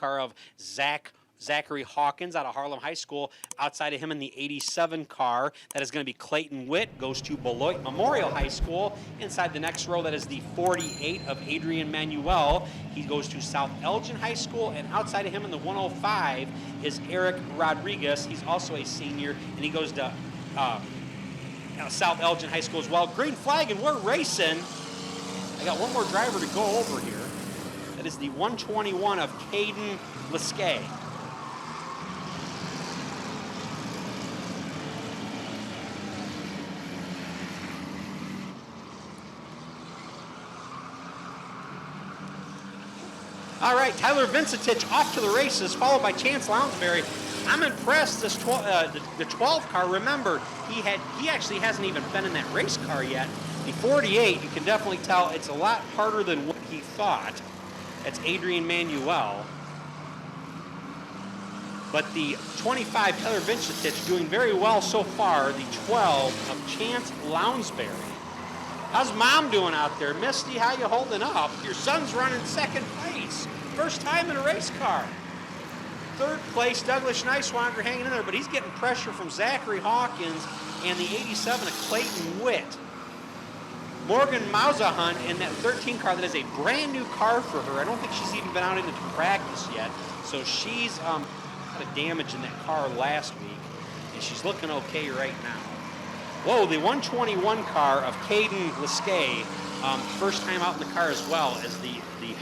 car of Zachary Hawkins out of Harlem High School. Outside of him in the 87 car, that is going to be Clayton Witt, goes to Beloit Memorial High School. Inside the next row, that is the 48 of Adrian Manuel. He goes to South Elgin High School, and outside of him in the 105 is Eric Rodriguez. He's also a senior, and he goes to South Elgin High School as well. Green flag, and we're racing. I got one more driver to go over here. That is the 121 of Caden Liskay. All right, Tyler Vincentich off to the races, followed by Chance Lounsbury. I'm impressed. This the 12 car. Remember, he actually hasn't even been in that race car yet. The 48, you can definitely tell it's a lot harder than what he thought. That's Adrian Manuel. But the 25, Tyler Vincentich, doing very well so far. The 12 of Chance Lounsbury. How's Mom doing out there? Misty, how you holding up? Your son's running second place. First time in a race car. Third place, Douglas Neiswanger hanging in there, but he's getting pressure from Zachary Hawkins and the 87 of Clayton Witt. Morgan Mausahunt in that 13 car, that is a brand new car for her. I don't think she's even been out into practice yet. So she's had a damage in that car last week, and she's looking okay right now. Whoa, the 121 car of Caden Liskay, first time out in the car as well, as the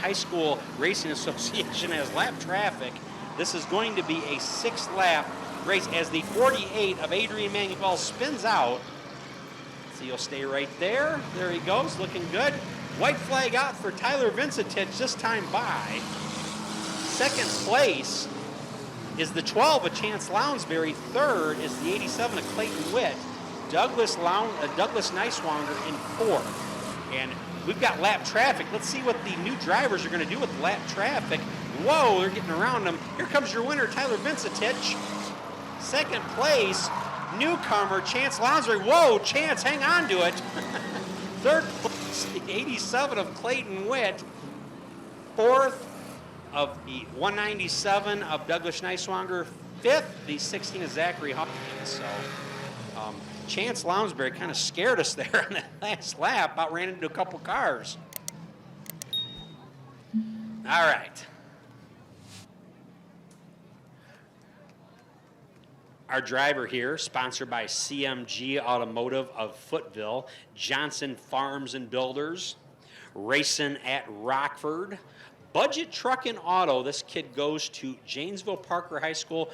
High School Racing Association has lap traffic. This is going to be a 6-lap race as the 48 of Adrian Manuel spins out. So you'll stay right there. There he goes, looking good. White flag out for Tyler Vincentich this time by. Second place is the 12 of Chance Lounsbury. Third is the 87 of Clayton Witt. Douglas Neiswanger in fourth. And we've got lap traffic. Let's see what the new drivers are going to do with lap traffic. Whoa, they're getting around them. Here comes your winner, Tyler Vincentich. Second place, newcomer, Chance Lounsbury. Whoa, Chance, hang on to it. Third place, the 87 of Clayton Witt. Fourth of the 197 of Douglas Neiswanger. Fifth, the 16 of Zachary Hawkins. So, Chance Lounsbury kind of scared us there on that last lap. About ran into a couple cars. All right. Our driver here, sponsored by CMG Automotive of Footville, Johnson Farms and Builders, racing at Rockford. Budget Truck and Auto, this kid goes to Janesville Parker High School.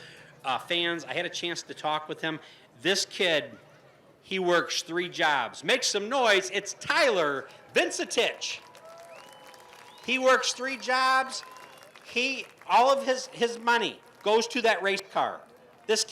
Fans, I had a chance to talk with him. This kid, he works 3 jobs. Make some noise, it's Tyler Vincentich. He works 3 jobs. All of his money goes to that race car. This